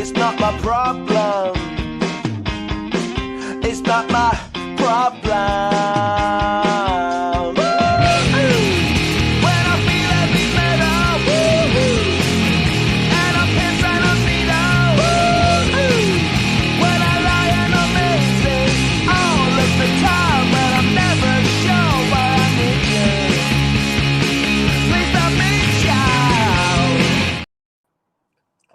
It's not my problem. It's not my problem.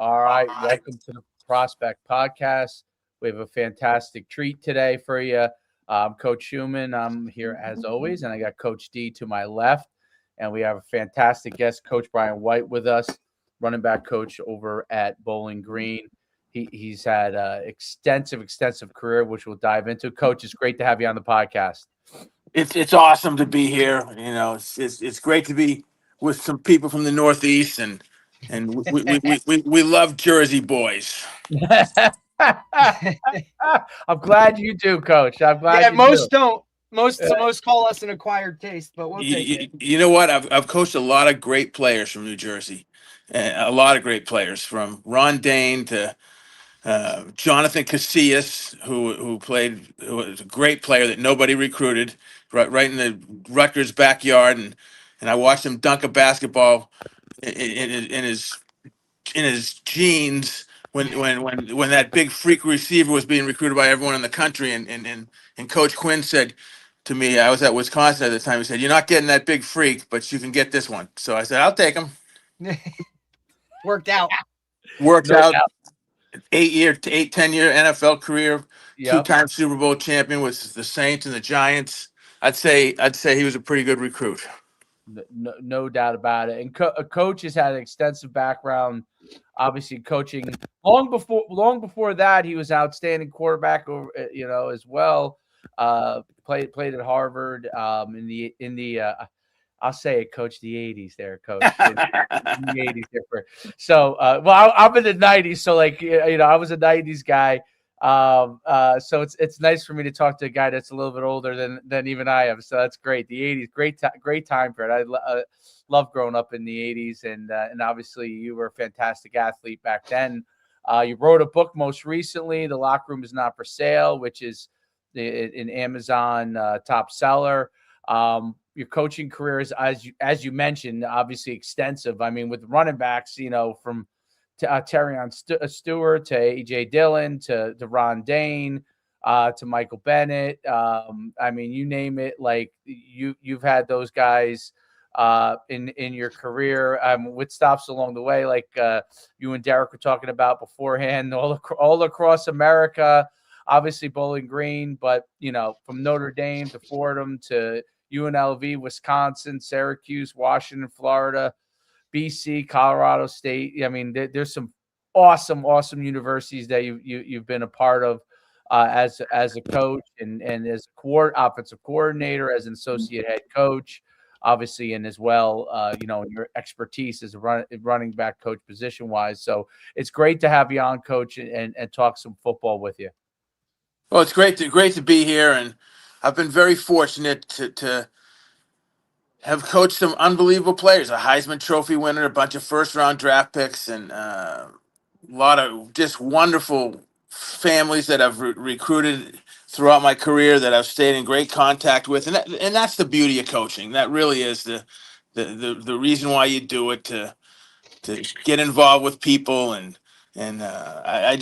All right, welcome to the Prospect Podcast. We have a fantastic treat today for you. I'm Coach Schumann. I'm here as always, and I got Coach D to my left. And we have a fantastic guest, Coach Brian White, with us, running back coach over at Bowling Green. He's had an extensive career, which we'll dive into. Coach, it's great to have you on the podcast. It's awesome to be here. You know, it's great to be with some people from the Northeast, and we love Jersey boys. I'm glad you do, Coach. I'm glad. Yeah, most don't. Most call us an acquired taste, but we'll take it. You know what? I've coached a lot of great players from New Jersey, a lot of great players from Ron Dane to Jonathan Casillas, who was a great player that nobody recruited, right in the Rutgers backyard, and I watched him dunk a basketball in his jeans when that big freak receiver was being recruited by everyone in the country, and Coach Quinn said to me, I was at Wisconsin at the time, he said, "You're not getting that big freak, but you can get this one." So I said, "I'll take him." Worked out. Worked out. 10-year NFL career, two-time Super Bowl champion with the Saints and the Giants. I'd say he was a pretty good recruit. No doubt about it. And Coach has had an extensive background, obviously coaching long before that. He was outstanding quarterback, as well. Played at Harvard in the I'll say it, Coach, the 80s there, Coach. In the 80s there. So, I'm in the 90s, so I was a 90s guy. So it's nice for me to talk to a guy that's a little bit older than even I am. So that's great. The 80s, great time period. I love growing up in the 80s, and obviously you were a fantastic athlete back then. You wrote a book most recently, The Locker Room Is Not for Sale, which is an Amazon top seller. Your coaching career is, as you mentioned, obviously extensive. I mean, with running backs, from Terrion Stewart to A.J. Dillon to Ron Dane to Michael Bennett. I mean, you name it. Like you've had those guys in your career with stops along the way, like you and Derek were talking about beforehand, all across America. Obviously, Bowling Green, but from Notre Dame to Fordham to UNLV, Wisconsin, Syracuse, Washington, Florida, BC, Colorado State. I mean, there's some awesome universities that you've been a part of as a coach and as offensive coordinator, as an associate head coach, obviously, and as well, your expertise as a running back coach position wise. So it's great to have you on, Coach, and talk some football with you. Well, it's great to be here, and I've been very fortunate to have coached some unbelievable players, a Heisman Trophy winner, a bunch of first-round draft picks, and a lot of just wonderful families that I've recruited throughout my career that I've stayed in great contact with, and that's the beauty of coaching. That really is the reason why you do it, to get involved with people, and I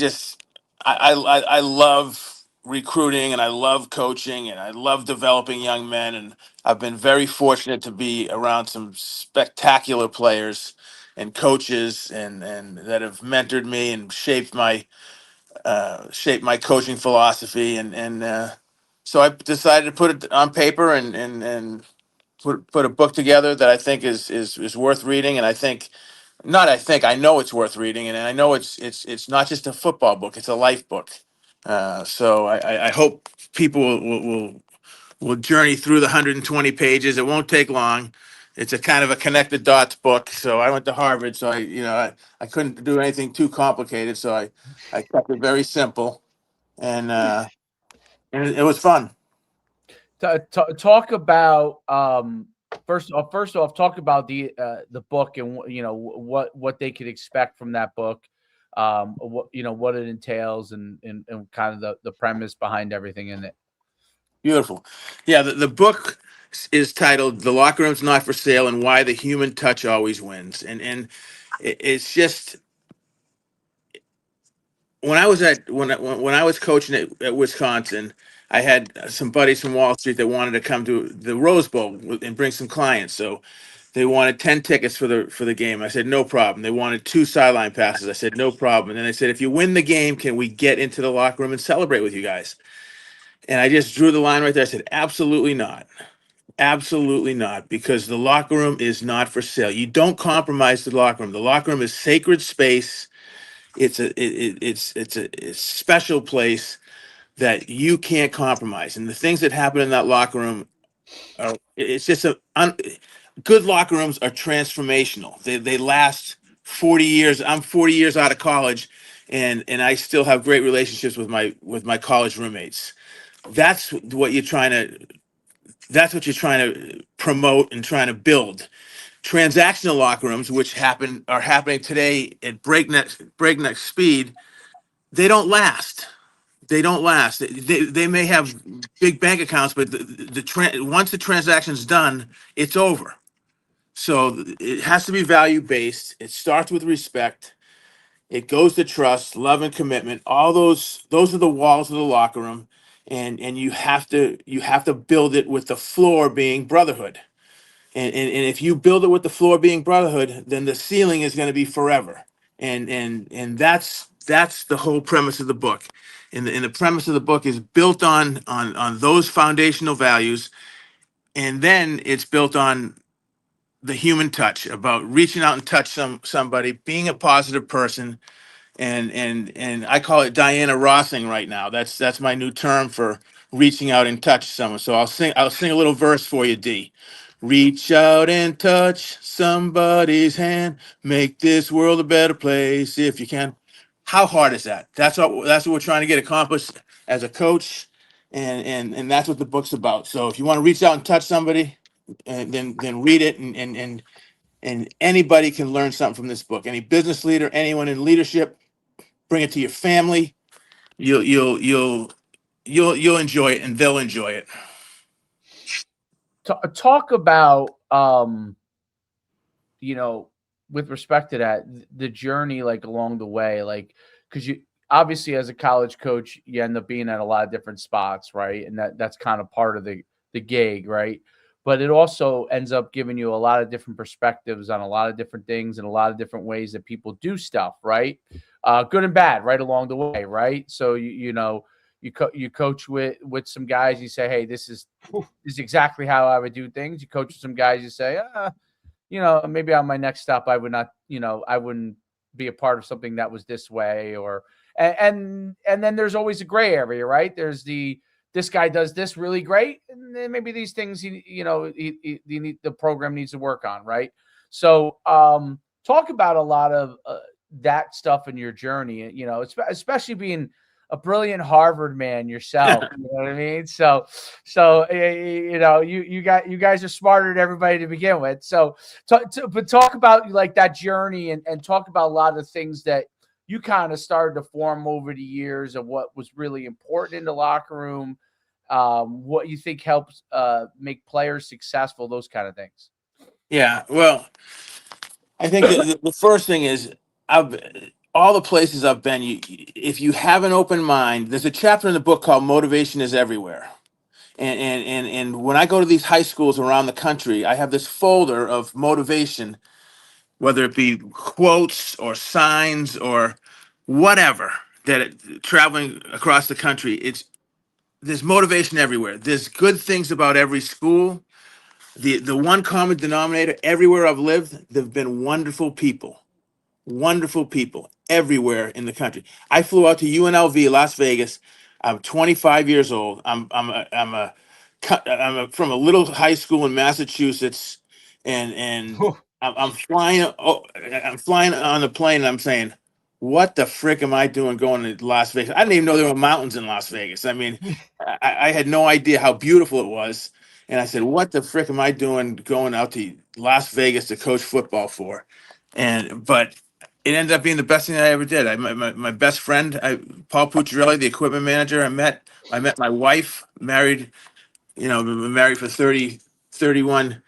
love recruiting, and I love coaching, and I love developing young men, and I've been very fortunate to be around some spectacular players and coaches and that have mentored me and shaped my coaching philosophy, and so I decided to put it on paper and put a book together that I think is worth reading, and I know it's worth reading, and I know it's not just a football book, it's a life book. So I hope people will journey through the 120 pages. It won't take long. It's a kind of a connected dots book. So I went to Harvard, so I couldn't do anything too complicated. So I kept it very simple, and it was fun. Talk about first off, talk about the book and what they could expect from that book. what what it entails and kind of the premise behind everything in it. Beautiful. Yeah, the book is titled "The Locker Room's Not for Sale and Why the Human Touch Always Wins." And it's just when I was coaching at Wisconsin, I had some buddies from Wall Street that wanted to come to the Rose Bowl and bring some clients. So they wanted 10 tickets for the game. I said no problem. They wanted 2 sideline passes. I said no problem. And then they said, if you win the game, can we get into the locker room and celebrate with you guys? And I just drew the line right there. I said, absolutely not. Absolutely not, because the locker room is not for sale. You don't compromise the locker room. The locker room is sacred space. It's a special place that you can't compromise. And the things that happen in that locker room are it's just good locker rooms are transformational. They last 40 years. I'm 40 years out of college, and I still have great relationships with my college roommates. That's what you're trying to that's what you're trying to promote and trying to build. Transactional locker rooms, which are happening today at breakneck speed, they don't last. They don't last. They may have big bank accounts, but once the transaction's done, it's over. So it has to be value based. It starts with respect. It goes to trust, love, and commitment. All those are the walls of the locker room, and you have to build it with the floor being brotherhood. And if you build it with the floor being brotherhood, then the ceiling is going to be forever. And that's the whole premise of the book. And the premise of the book is built on those foundational values, and then it's built on the human touch, about reaching out and touch somebody, being a positive person, and I call it Diana Rossing right now. That's my new term for reaching out and touch someone. So I'll sing a little verse for you, D. Reach out and touch somebody's hand. Make this world a better place if you can. How hard is that? That's what we're trying to get accomplished as a coach, and that's what the book's about. So if you want to reach out and touch somebody, then read it, and anybody can learn something from this book. Any business leader, anyone in leadership, bring it to your family. You'll enjoy it, and they'll enjoy it. Talk about with respect to that, the journey, like along the way, like, because you obviously as a college coach you end up being at a lot of different spots, right? And that's kind of part of the gig, right? But it also ends up giving you a lot of different perspectives on a lot of different things and a lot of different ways that people do stuff, right? Good and bad, right along the way, right? So you coach with some guys, you say, hey, this is exactly how I would do things. You coach with some guys, you say, maybe on my next stop, I would not, I wouldn't be a part of something that was this way, or, and then there's always a gray area, right? There's this guy does this really great, and then maybe these things, the program needs to work on, right? So, talk about a lot of that stuff in your journey, especially being a brilliant Harvard man yourself. You know what I mean? So you guys are smarter than everybody to begin with. So, but talk about like that journey and talk about a lot of the things that you kind of started to form over the years of what was really important in the locker room, what you think helps make players successful, those kind of things. Yeah, well, I think the first thing is all the places I've been. If you have an open mind, there's a chapter in the book called "Motivation is Everywhere." And when I go to these high schools around the country, I have this folder of motivation, whether it be quotes or signs or whatever traveling across the country. There's motivation everywhere. There's good things about every school. The one common denominator everywhere I've lived, there've been wonderful people everywhere in the country. I flew out to UNLV, Las Vegas. I'm 25 years old. I'm from a little high school in Massachusetts, and I'm flying. Oh, I'm flying on the plane, and I'm saying, "What the frick am I doing going to Las Vegas?" I didn't even know there were mountains in Las Vegas. I mean, I had no idea how beautiful it was, and I said, "What the frick am I doing going out to Las Vegas to coach football for?" But it ended up being the best thing I ever did. My best friend, Paul Pucciarelli, the equipment manager, I met my wife, married, been married for 31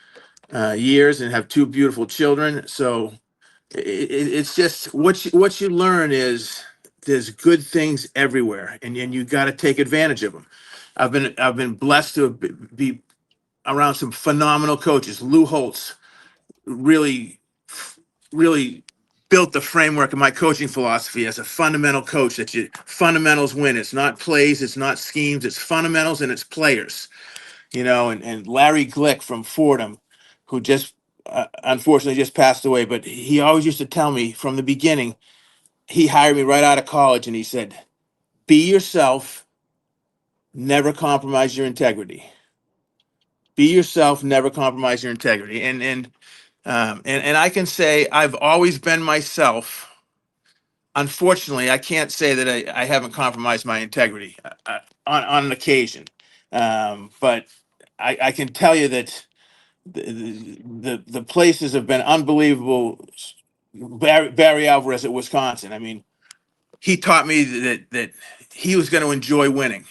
years and have two beautiful children. So it's just what you learn is there's good things everywhere, and you got to take advantage of them. I've been blessed to be around some phenomenal coaches. Lou Holtz really really built the framework of my coaching philosophy as a fundamental coach, that fundamentals win. It's not plays, it's not schemes, it's fundamentals and it's players. And Larry Glick from Fordham, who just unfortunately just passed away, but he always used to tell me from the beginning. He hired me right out of college, and he said, "Be yourself, never compromise your integrity. Be yourself, never compromise your integrity." And I can say I've always been myself. Unfortunately, I can't say that I haven't compromised my integrity on an occasion, but I can tell you that the places have been unbelievable. Barry Alvarez at Wisconsin. I mean, he taught me that he was going to enjoy winning.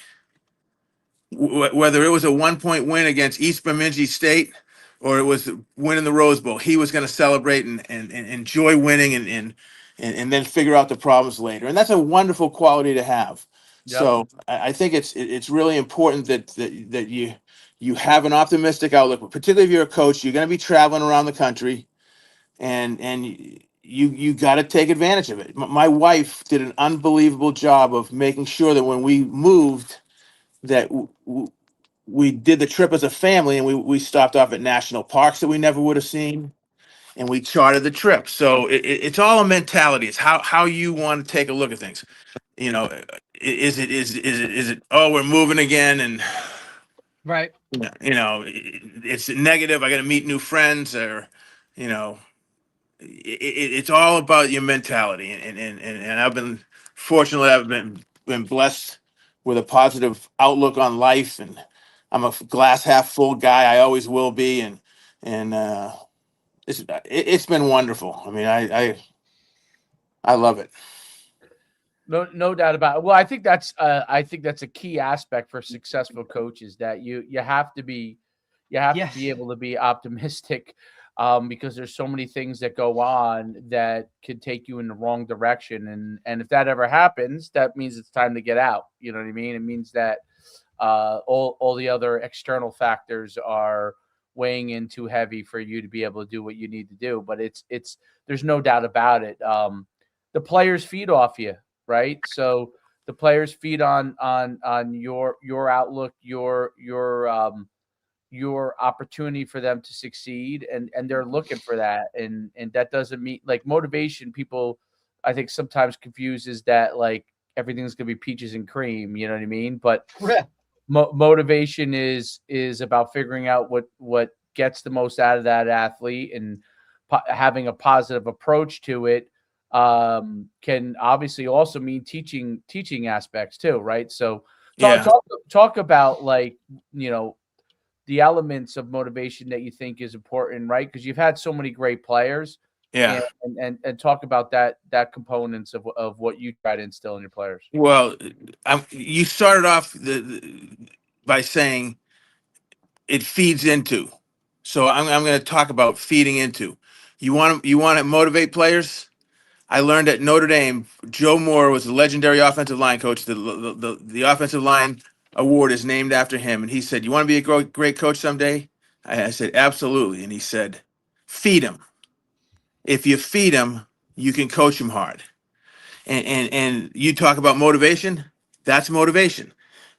Whether it was a 1 point win against East Bemidji State or it was winning the Rose Bowl, he was going to celebrate and enjoy winning and then figure out the problems later. And that's a wonderful quality to have. Yep. So I think it's really important that you have an optimistic outlook, particularly if you're a coach. You're going to be traveling around the country, and you got to take advantage of it. My wife did an unbelievable job of making sure that when we moved, that we did the trip as a family, and we stopped off at national parks that we never would have seen, and we charted the trip. So it's all a mentality. It's how you want to take a look at things. Is it oh, we're moving again, and Right. it's negative. I got to meet new friends, or you know it's all about your mentality, and I've been fortunately I've been blessed with a positive outlook on life, and I'm a glass half full guy. I always will be, and it's been wonderful. I mean, I love it. No doubt about it. Well, I think that's a key aspect for successful coaches, that you have to be Yes. able to be optimistic, because there's so many things that go on that could take you in the wrong direction, and if that ever happens, that means it's time to get out. You know what I mean? It means that all the other external factors are weighing in too heavy for you to be able to do what you need to do. But it's there's no doubt about it. The players feed off you, right? So the players feed on your outlook, your opportunity for them to succeed, and they're looking for that. And that doesn't mean, like, motivation. People, I think, sometimes confuses that, like, everything's gonna be peaches and cream. You know what I mean? But Yeah. motivation is about figuring out what gets the most out of that athlete, and having a positive approach to it can obviously also mean teaching aspects too, right? So talk Yeah, talk talk about, like, the elements of motivation that you think is important, right? Because you've had so many great players, and yeah. talk about that components of what you try to instill in your players. Well, you started off by saying it feeds into. So I'm going to talk about feeding into. You want to motivate players. I learned at Notre Dame. Joe Moore was the legendary offensive line coach. The offensive line award is named after him. And he said, "You want to be a great coach someday?" I said, "Absolutely." And he said, "Feed him. If you feed him, you can coach him hard." And you talk about motivation. That's motivation.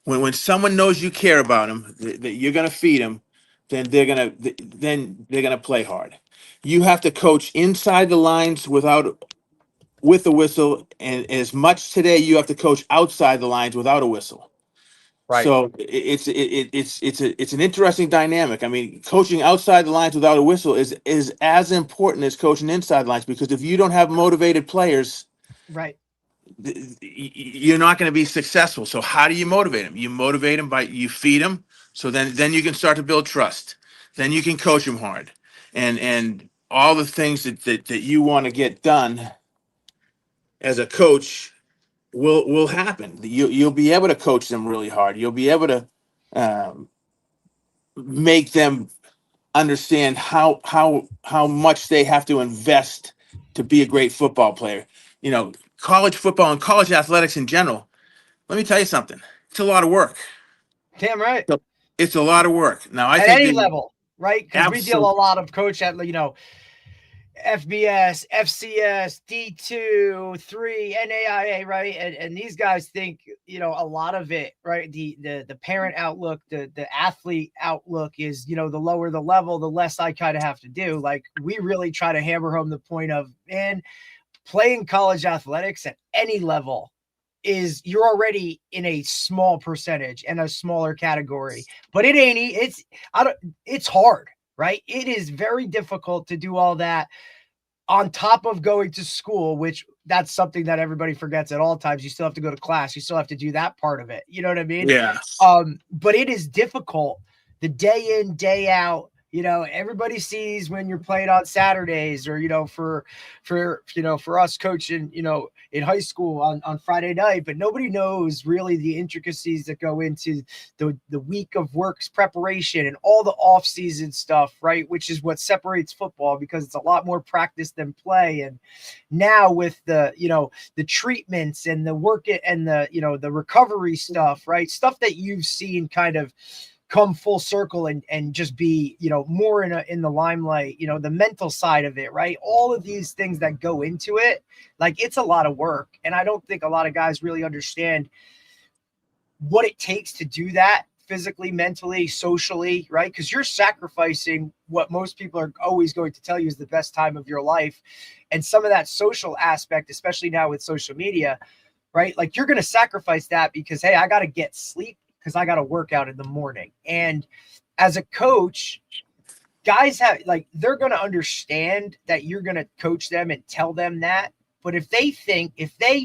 When someone knows you care about them, that you're going to feed them, then they're gonna play hard. You have to coach inside the lines with a whistle, and as much today you have to coach outside the lines without a whistle. Right. So it's an interesting dynamic. I mean, coaching outside the lines without a whistle is as important as coaching inside the lines, because if you don't have motivated players, Right. you're not going to be successful. So how do you motivate them? You motivate them by you feed them. So then you can start to build trust. Then you can coach them hard, and all the things that you want to get done. as a coach will happen. You'll be able to coach them really hard. You'll be able to um, make them understand how much they have to invest to be a great football player. You know, college football and college athletics in general. Let me tell you something. It's a lot of work. Damn right. So it's a lot of work. Now, I At think any they level, right? Because we deal absolutely. a lot of coach at, FBS, FCS, D2, 3, NAIA, right? And these guys think, a lot of it, right? The parent outlook, the athlete outlook is, the lower the level, the less I kind of have to do. Like, we really try to hammer home the point of, man, playing college athletics at any level is you're already in a small percentage and a smaller category, but it's hard, right? It is very difficult to do all that on top of going to school, which that's something that everybody forgets at all times. You still have to go to class. You still have to do that part of it. You know what I mean? Yeah. But it is difficult the day in, day out. Everybody sees when you're playing on Saturdays or, for us coaching, in high school on Friday night, but nobody knows really the intricacies that go into the week of works preparation and all the off season stuff, right? Which is what separates football, because it's a lot more practice than play. And now with the treatments and the work and the recovery stuff, right? Stuff that you've seen kind of come full circle and just be, more in the limelight, the mental side of it, right? All of these things that go into it, like, it's a lot of work. And I don't think a lot of guys really understand what it takes to do that physically, mentally, socially, right? Because you're sacrificing what most people are always going to tell you is the best time of your life. And some of that social aspect, especially now with social media, right? Like, you're going to sacrifice that because, hey, I got to get sleep because I got to work out in the morning. And as a coach, guys they're going to understand that you're going to coach them and tell them that. But if they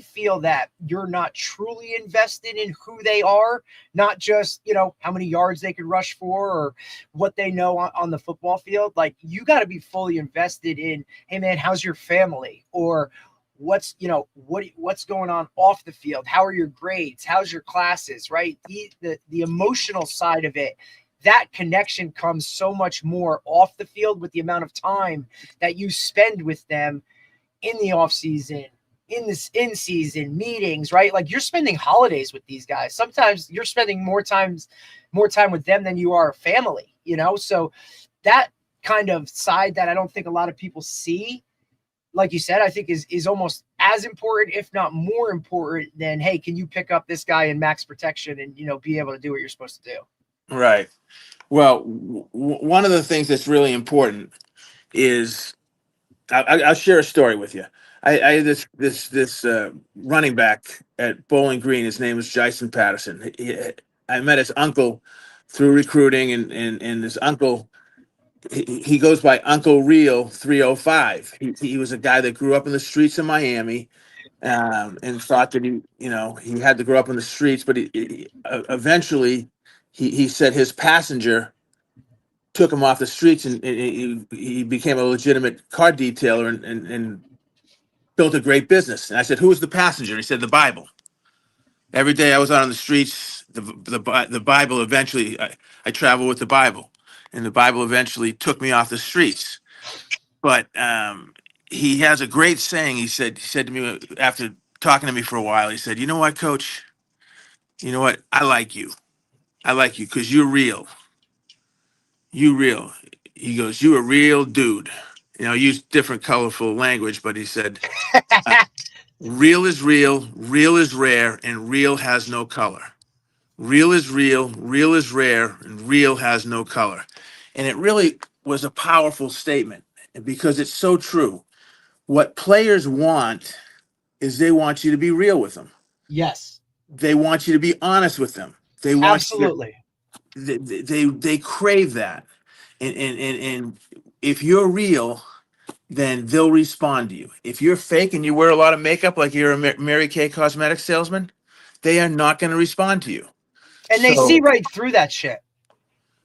feel that you're not truly invested in who they are, not just, how many yards they could rush for or what they know on the football field, like, you got to be fully invested in, hey man, how's your family? Or what's going on off the field? How are your grades? How's your classes? Right? The emotional side of it, that connection comes so much more off the field with the amount of time that you spend with them in the off season, in season meetings, right? Like, you're spending holidays with these guys. Sometimes you're spending more time with them than you are family, So that kind of side that I don't think a lot of people see, like you said, I think is almost as important, if not more important than, hey, can you pick up this guy in max protection and, be able to do what you're supposed to do? Right. Well, one of the things that's really important is I'll share a story with you. I had this running back at Bowling Green. His name was Jason Patterson. I met his uncle through recruiting, and his uncle, he goes by Uncle Real 305. He was a guy that grew up in the streets of Miami, and thought that he had to grow up in the streets, but eventually he said his passenger took him off the streets, and he became a legitimate car detailer and built a great business. And I said, "Who was the passenger?" He said, "The Bible." Every day I was out on the streets, the Bible eventually, I traveled with the Bible, and the Bible eventually took me off the streets. But he has a great saying. He said to me after talking to me for a while, he said, "You know what, Coach? You know what? I like you. I like you because you're real. You real." He goes, "You a real dude." Use different colorful language, but he said, uh, real, real is rare, and real has no color. Real is real is rare, and real has no color." And it really was a powerful statement because it's so true. What players want is they want you to be real with them. Yes, They want you to be honest with them. They want you to, absolutely. they crave that. And if you're real, then they'll respond to you. If you're fake and you wear a lot of makeup like you're a Mary Kay cosmetic salesman, they are not going to respond to you. And they see right through that shit.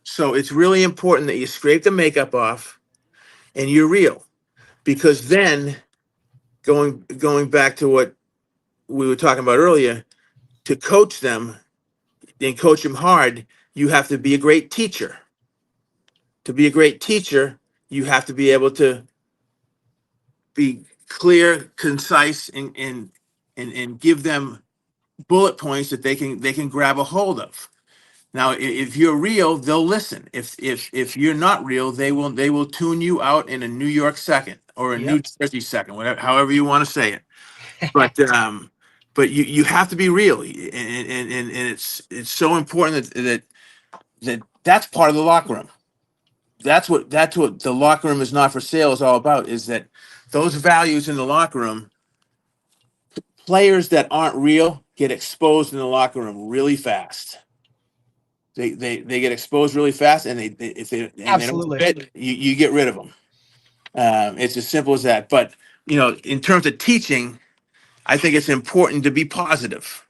So it's really important that you scrape the makeup off and you're real, because then going back to what we were talking about earlier, to coach them and coach them hard, you have to be a great teacher. To be a great teacher, you have to be able to be clear, concise, and give them bullet points that they can grab a hold of. Now, if you're real, they'll listen. If you're not real, they will tune you out in a New York second or a New Yep. Jersey second, whatever, however you want to say it. But you have to be real, and it's so important that's part of the locker room. That's what the locker room is not for sale is all about. Is that those values in the locker room? Players that aren't real get exposed in the locker room really fast. They get exposed really fast, and they don't Absolutely. fit, you get rid of them. It's as simple as that. But in terms of teaching, I think it's important to be positive.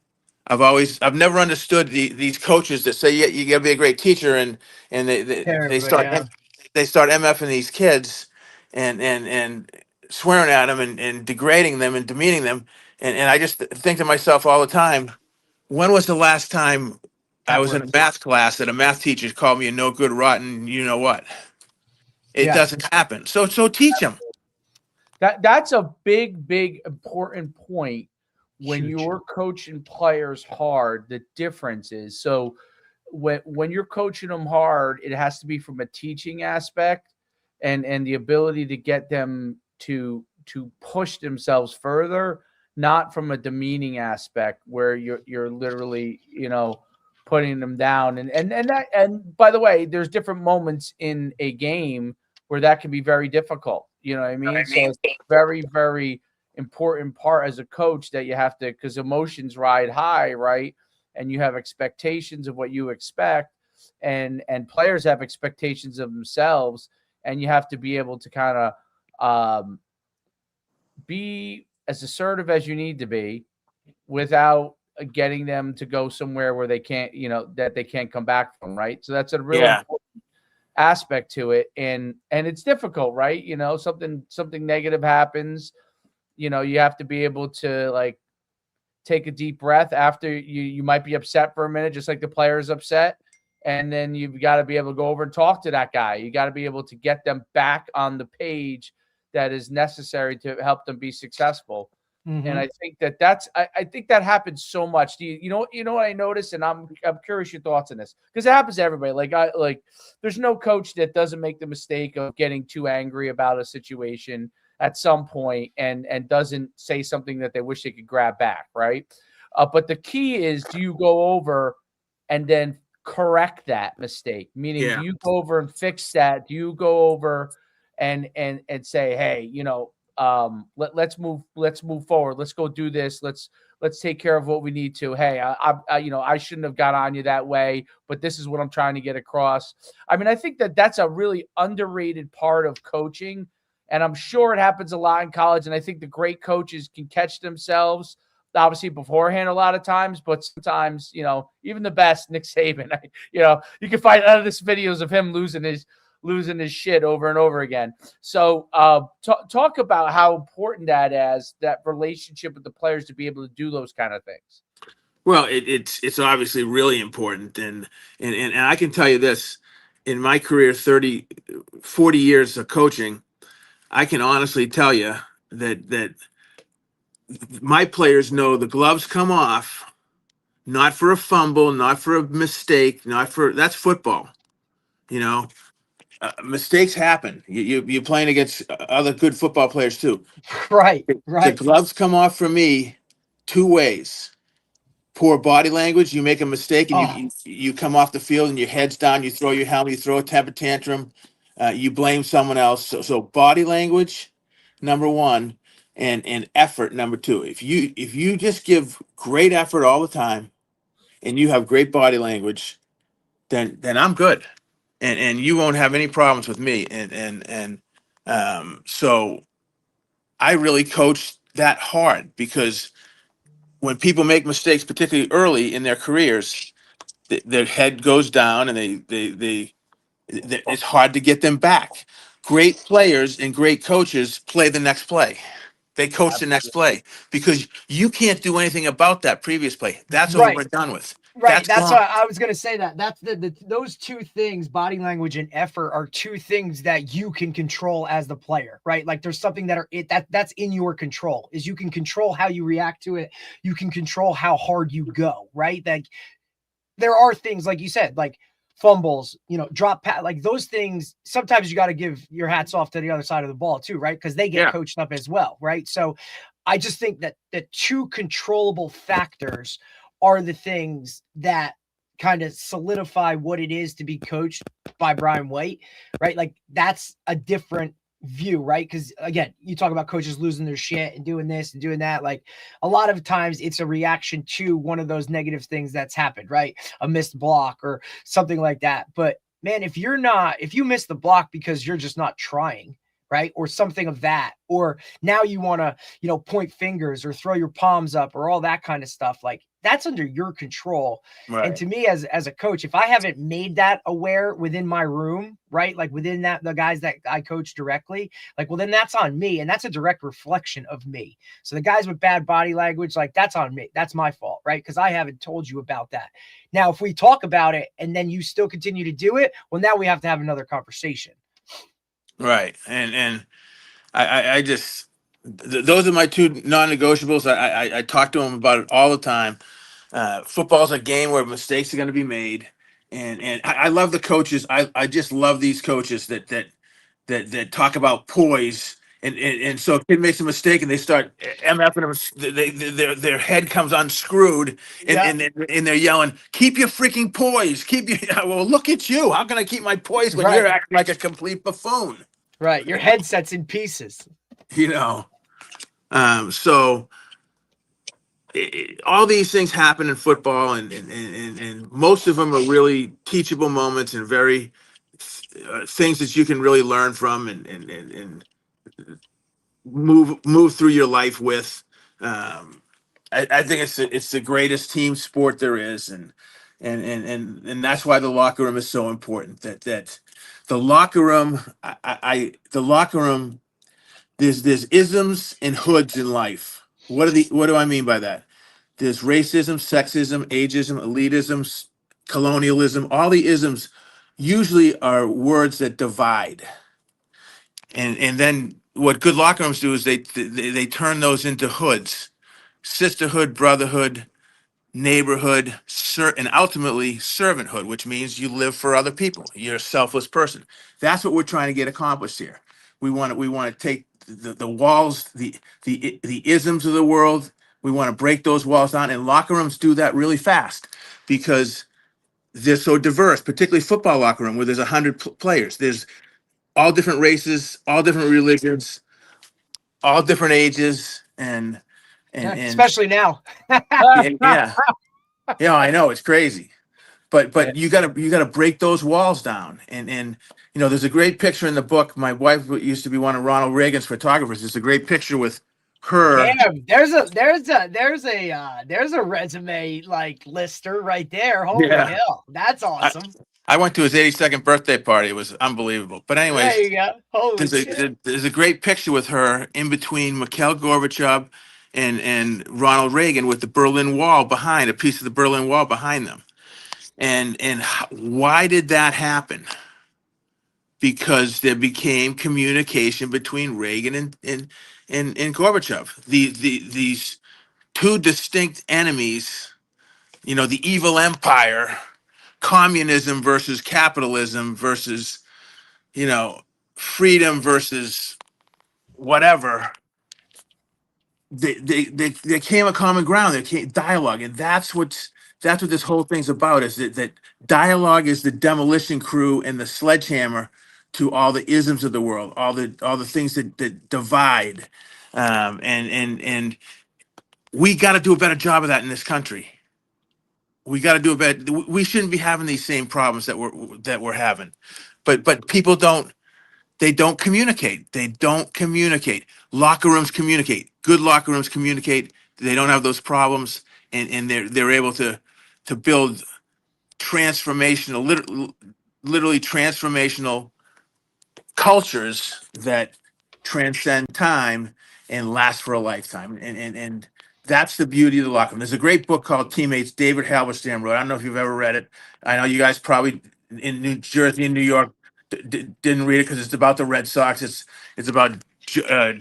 I've never understood these coaches that say, yeah, you got to be a great teacher, and they Terrible. start Yeah. MFing these kids and swearing at them and degrading them and demeaning them. And I just think to myself all the time, when was the last time I That was in a works. math class that a math teacher called me a no good rotten, you know what? It Yeah. doesn't happen. So teach them. That's a big important point when Huge. you're coaching players hard. The difference is, so when you're coaching them hard, it has to be from a teaching aspect and the ability to get them to push themselves further, not from a demeaning aspect where you're literally putting them down. And by the way, there's different moments in a game where that can be very difficult. You know what I mean? So it's a very important part as a coach that you have to, because emotions ride high, right? And you have expectations of what you expect, and players have expectations of themselves, and you have to be able to kind of be as assertive as you need to be without getting them to go somewhere where they can't, that they can't come back from, right? So that's a real Yeah. important aspect to it, and it's difficult, right? Something negative happens, you have to be able to, like, take a deep breath after you might be upset for a minute, just like the player's upset, and then you've got to be able to go over and talk to that guy. You got to be able to get them back on the page that is necessary to help them be successful. And Mhm. I think I think that happens so much. You know what I noticed, and I'm curious your thoughts on this, because it happens to everybody. There's no coach that doesn't make the mistake of getting too angry about a situation at some point and doesn't say something that they wish they could grab back, right? But the key is, do you go over and then correct that mistake? Meaning, Yeah. do you go over and fix that? Do you go over and say, hey, let's move forward. Let's go do this. Let's take care of what we need to. Hey, I shouldn't have got on you that way, but this is what I'm trying to get across. I mean, I think that that's a really underrated part of coaching, and I'm sure it happens a lot in college. And I think the great coaches can catch themselves, obviously, beforehand a lot of times, but sometimes, even the best, Nick Saban, you can find endless videos of him losing his shit over and over again. So talk about how important that is, that relationship with the players, to be able to do those kind of things. Well, it's obviously really important, and I can tell you this: in my career, 40 years of coaching, I can honestly tell you that my players know the gloves come off, not for a fumble, not for a mistake, not for that's football. You know, mistakes happen. You're playing against other good football players too. Right. The Right. gloves come off for me two ways: poor body language. You make a mistake and Oh, you come off the field and your head's down. You throw your helmet. You throw a temper tantrum. You blame someone else. So body language, number one, and effort, number two. If you just give great effort all the time and you have great body language, then I'm good, and you won't have any problems with me. So I really coach that hard, because when people make mistakes, particularly early in their careers, their head goes down, and it's hard to get them back. Great players and great coaches play the next play. They coach the next play because you can't do anything about that previous play. That's over Right. and done with. Right. That's gone. what I was going to say. That's those two things, body language and effort, are two things that you can control as the player, right? Like there's something that's in your control. Is you can control how you react to it. You can control how hard you go, right? Like there are things like you said, like fumbles, drop pass, like those things. Sometimes you got to give your hats off to the other side of the ball too, right? Because they get coached up as well, right? So I just think that the two controllable factors are the things that kind of solidify what it is to be coached by Brian White, right? Like that's a different view, right? Because again, you talk about coaches losing their shit and doing this and doing that. Like a lot of times it's a reaction to one of those negative things that's happened, right? A missed block or something like that. But man, if you miss the block because you're just not trying, right? Or something of that, or now you want to, point fingers or throw your palms up or all that kind of stuff. Like that's under your control. Right. And to me as a coach, if I haven't made that aware within my room, right? Like within the guys that I coach directly, like, well, then that's on me. And that's a direct reflection of me. So the guys with bad body language, like that's on me. That's my fault, right? Because I haven't told you about that. Now, if we talk about it and then you still continue to do it, well, now we have to have another conversation. Right. And I just, those are my two non-negotiables. I talk to them about it all the time. Football's a game where mistakes are going to be made. And I love the coaches. I just love these coaches that talk about poise. And so a kid makes a mistake and they start MFing them. Their head comes unscrewed and they're yelling, "Keep your freaking poise! Well, look at you! How can I keep my poise when you're acting like a complete buffoon?" Right, your headset's in pieces. So all these things happen in football, and most of them are really teachable moments and very things that you can really learn from and move through your life with. I think it's the greatest team sport there is, and that's why the locker room is so important. That the locker room, the locker room. There's isms and hoods in life. What do I mean by that? There's racism, sexism, ageism, elitism, colonialism. All the isms usually are words that divide. And then what good locker rooms do is they turn those into hoods: sisterhood, brotherhood, neighborhood, and ultimately servanthood, which means you live for other people. You're a selfless person. That's what we're trying to get accomplished here. We want to take the walls, the isms of the world. We want to break those walls down, and locker rooms do that really fast because they're so diverse. Particularly football locker room where there's 100 players. There's all different races, all different religions, all different ages, and especially now. yeah. Yeah, I know it's crazy, but you gotta break those walls down, and there's a great picture in the book. My wife used to be one of Ronald Reagan's photographers. There's a great picture with her. Damn, there's a resume like lister right there. Holy hell, that's awesome. I went to his 82nd birthday party. It was unbelievable. But anyways, there you go. Holy shit. There's a great picture with her in between Mikhail Gorbachev and Ronald Reagan with the Berlin Wall behind, a piece of the Berlin Wall behind them. And why did that happen? Because there became communication between Reagan and Gorbachev. These two distinct enemies, the evil empire, communism versus capitalism versus, freedom versus whatever. There came a common ground. There came dialogue, and that's what this whole thing's about. Is that dialogue is the demolition crew and the sledgehammer to all the isms of the world, all the things that divide, and we got to do a better job of that in this country. We got to do a better. We shouldn't be having these same problems that we're having, but people don't. They don't communicate. They don't communicate. Locker rooms communicate. Good locker rooms communicate. They don't have those problems, and they're able to build transformational, literally transformational cultures that transcend time and last for a lifetime. And that's the beauty of the locker room. There's a great book called Teammates, David Halberstam wrote. I don't know if you've ever read it. I know you guys probably in New Jersey and New York didn't read it because it's about the Red Sox. It's about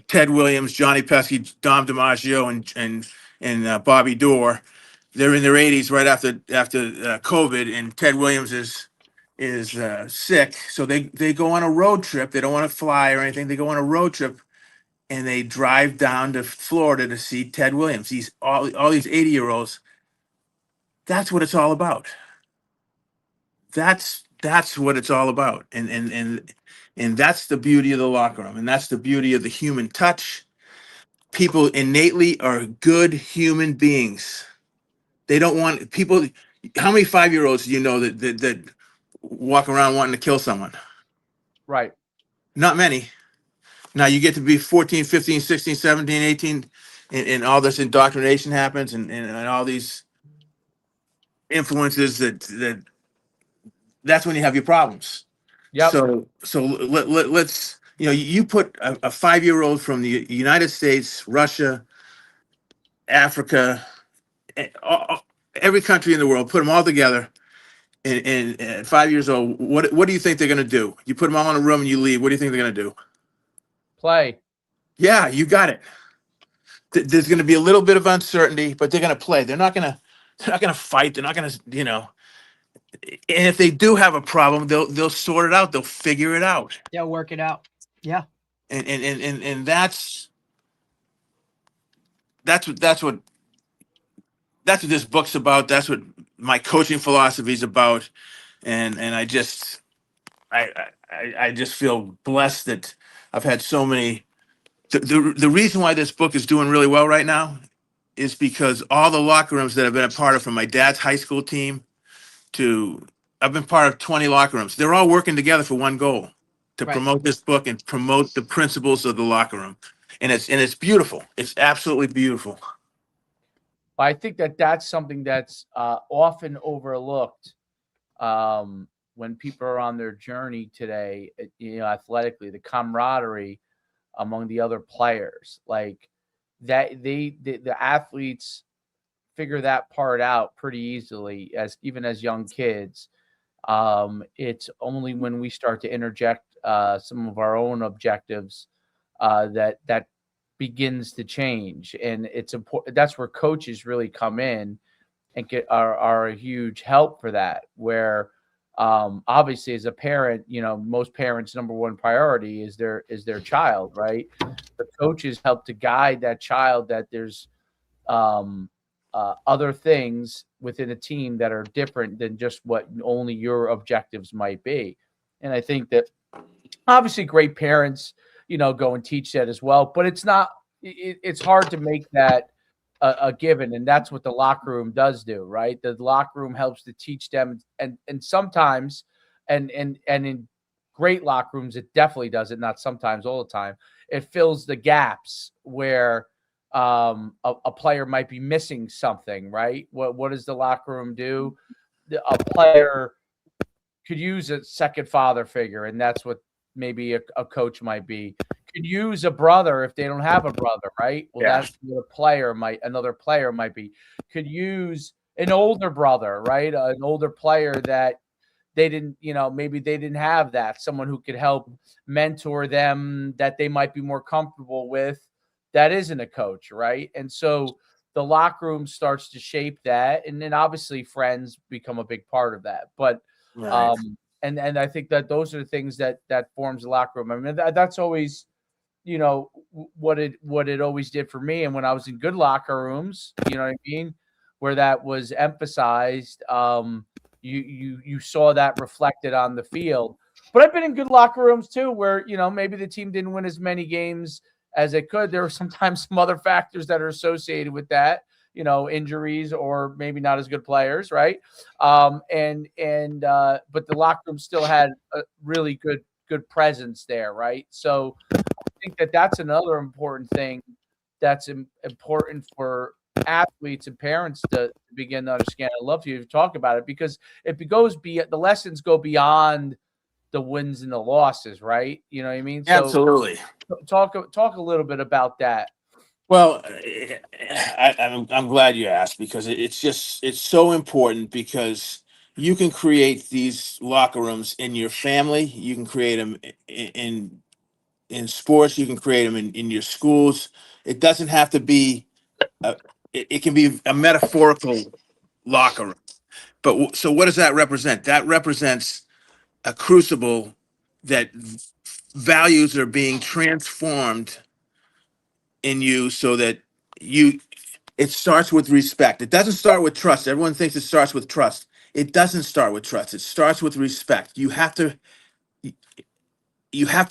Ted Williams, Johnny Pesky, Dom DiMaggio, and Bobby Doerr. They're in their 80s right after COVID, and Ted Williams is sick, so they go on a road trip. They don't want to fly or anything. They go on a road trip and they drive down to Florida to see Ted Williams. These all these 80-year-olds. That's what it's all about. That's what it's all about. And that's the beauty of the locker room. And that's the beauty of the human touch. People innately are good human beings. They don't want people. How many 5-year-olds do you know that walk around wanting to kill someone? Right. Not many. Now you get to be 14, 15, 16, 17, 18, and all this indoctrination happens and all these influences that's when you have your problems. Yep. So let's, you put a 5-year-old from the United States, Russia, Africa, every country in the world, put them all together. And at 5 years old, what do you think they're going to do? You put them all in a room and you leave. What do you think they're going to do? Play. Yeah, you got it. There's going to be a little bit of uncertainty, but they're going to play. They're not going to fight. They're not going to, And if they do have a problem, they'll sort it out. They'll figure it out. They'll work it out. Yeah. And that's what this book's about. That's what my coaching philosophy is about. And I just feel blessed that I've had so many. The reason why this book is doing really well right now is because all the locker rooms that I've been a part of, from my dad's high school team to I've been part of 20 locker rooms. They're all working together for one goal, to promote this book and promote the principles of the locker room. And it's beautiful. It's absolutely beautiful. I think that's something that's often overlooked when people are on their journey today, athletically, the camaraderie among the other players, like that the athletes figure that part out pretty easily even as young kids. It's only when we start to interject some of our own objectives that begins to change, and it's important. That's where coaches really come in and are a huge help for that. Where obviously, as a parent, most parents' number one priority is their child, right? The coaches help to guide that child, that there's other things within a team that are different than just what only your objectives might be. And I think that obviously great parents, go and teach that as well, but it's hard to make that a given. And that's what the locker room does do, right? The locker room helps to teach them. And sometimes, and in great locker rooms, it definitely does it. Not sometimes, all the time. It fills the gaps where a player might be missing something, right? What does the locker room do? A player could use a second father figure, and that's what maybe a coach might be. Could use a brother if they don't have a brother, right? Well, that's what another player might be. Could use an older brother, right? An older player that they didn't, maybe they didn't have that. Someone who could help mentor them, that they might be more comfortable with, that isn't a coach, right? And so the locker room starts to shape that. And then obviously friends become a big part of that. But Right. And I think that those are the things that forms the locker room. I mean, that's always, what it always did for me. And when I was in good locker rooms, you know what I mean, where that was emphasized, you saw that reflected on the field. But I've been in good locker rooms too, where, maybe the team didn't win as many games as it could. There were sometimes some other factors that are associated with that, injuries or maybe not as good players, right? But the locker room still had a really good presence there, right? So I think that's another important thing that's important for athletes and parents to begin to understand. I love you to talk about it, because the lessons go beyond the wins and the losses, right? You know what I mean? Absolutely. So talk a little bit about that Well, I'm glad you asked, because it's so important, because you can create these locker rooms in your family. You can create them in sports. You can create them in your schools. It doesn't have to be. It can be a metaphorical locker room. But so what does that represent? That represents a crucible that values are being transformed in you, so that you it starts with respect. It doesn't start with trust. Everyone thinks it starts with trust. It doesn't start with trust. It starts with respect. You have to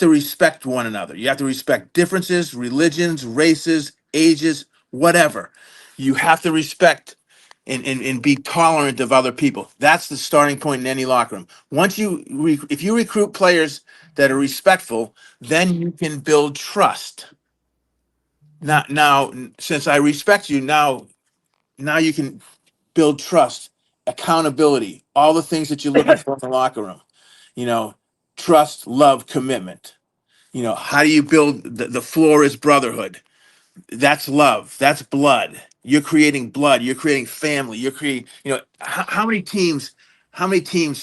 respect one another. You have to respect differences, religions, races, ages, whatever. You have to respect and be tolerant of other people. That's the starting point in any locker room. If you recruit players that are respectful, then you can build trust. Now, since I respect you, now you can build trust, accountability, all the things that you're looking for in the locker room. You know, trust, love, commitment. How do you build the floor is brotherhood? That's love. That's blood. You're creating blood. You're creating family. You're creating, how many teams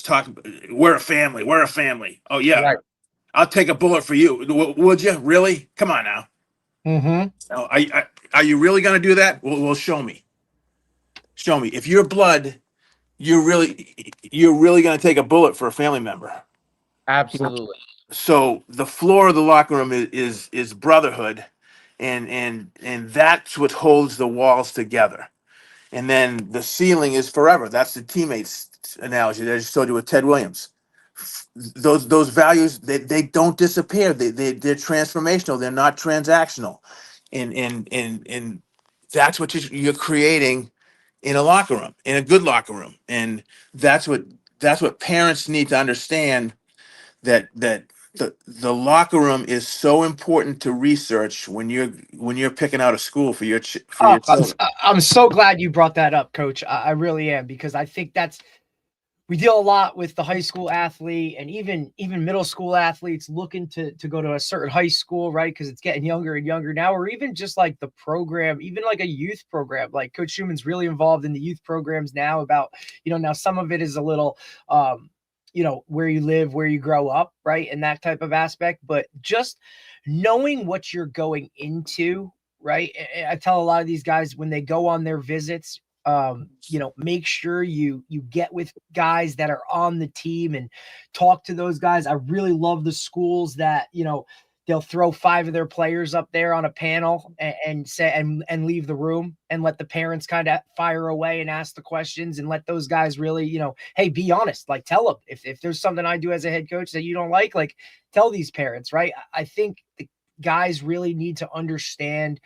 talk, we're a family. We're a family. Oh yeah. Right. I'll take a bullet for you. Would you really? Come on now. Mm-hmm. Oh, are you really going to do that? Well, show me. Show me. If you're blood, you're really going to take a bullet for a family member. Absolutely. So the floor of the locker room is brotherhood, and that's what holds the walls together. And then the ceiling is forever. That's the teammates analogy that I just told you with Ted Williams. Those values, they don't disappear. They're transformational. They're not transactional. And that's what you're creating in a locker room, in a good locker room. And that's what parents need to understand, that the locker room is so important to research when you're picking out a school for your Oh, children. I'm so glad you brought that up, Coach. I really am, because I think we deal a lot with the high school athlete, and even middle school athletes looking to go to a certain high school, right? Because it's getting younger and younger now, or even just like the program, even like a youth program. Like Coach Schumann's really involved in the youth programs now. About now some of it is a little where you live, where you grow up, right, and that type of aspect. But just knowing what you're going into, right? I tell a lot of these guys when they go on their visits, make sure you get with guys that are on the team and talk to those guys. I really love the schools that they'll throw 5 of their players up there on a panel and say and leave the room and let the parents kind of fire away and ask the questions, and let those guys really hey, be honest. Like, tell them if there's something I do as a head coach that you don't like tell these parents, right? I think the guys really need to understand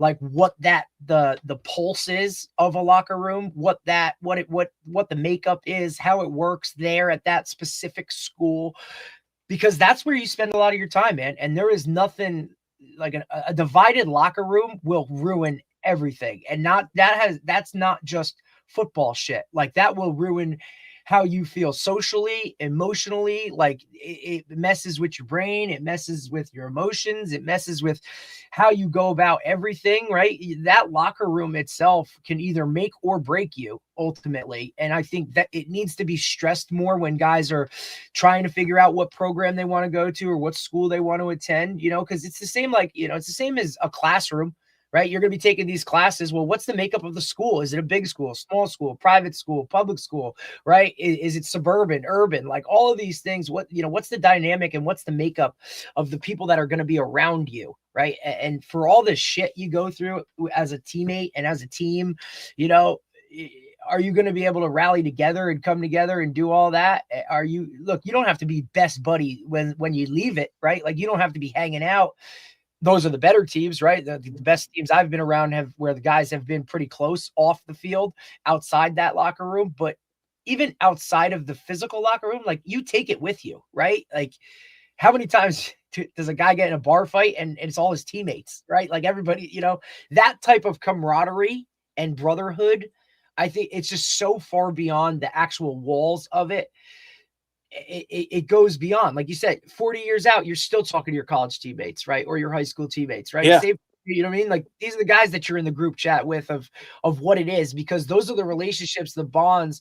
like what the pulse is of a locker room, what the makeup is, how it works there at that specific school, because that's where you spend a lot of your time, man. And there is nothing like a divided locker room will ruin everything. And that's not just football shit. Like, that will ruin how you feel socially, emotionally. Like, it messes with your brain, it messes with your emotions, it messes with how you go about everything, right? That locker room itself can either make or break you ultimately. And I think that it needs to be stressed more when guys are trying to figure out what program they want to go to or what school they want to attend, because it's the same, like, it's the same as a classroom, right? You're going to be taking these classes. Well, what's the makeup of the school? Is it a big school, small school, private school, public school, right? Is it suburban, urban? Like, all of these things, what's the dynamic and what's the makeup of the people that are going to be around you, right? And for all this shit you go through as a teammate and as a team, are you going to be able to rally together and come together and do all that? You don't have to be best buddy when you leave it, right? Like, you don't have to be hanging out. Those are the better teams, right? The best teams I've been around where the guys have been pretty close off the field, outside that locker room. But even outside of the physical locker room, like, you take it with you, right? Like, how many times does a guy get in a bar fight and it's all his teammates, right? Like, everybody, that type of camaraderie and brotherhood, I think it's just so far beyond the actual walls of it. It goes beyond, like you said, 40 years out, you're still talking to your college teammates, right? Or your high school teammates, right? Yeah. Same You know what I mean? Like, these are the guys that you're in the group chat with of what it is, because those are the relationships, the bonds,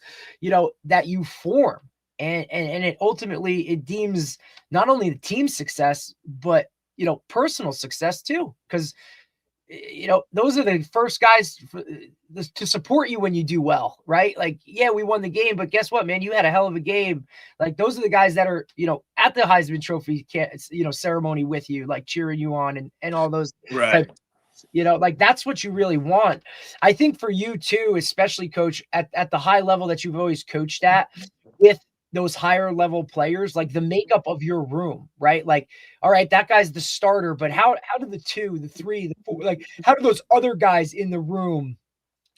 that you form. And it ultimately, it deems not only the team success, but personal success too. Because those are the first guys to support you when you do well, right? Like, yeah, we won the game, but guess what, man? You had a hell of a game. Like, those are the guys that are, at the Heisman Trophy, ceremony with you, like cheering you on and all those Right. like, that's what you really want. I think for you too, especially, Coach, at the high level that you've always coached at, with those higher level players, like the makeup of your room, right? Like, all right, that guy's the starter, but how do the 2, the 3, the 4, like, how do those other guys in the room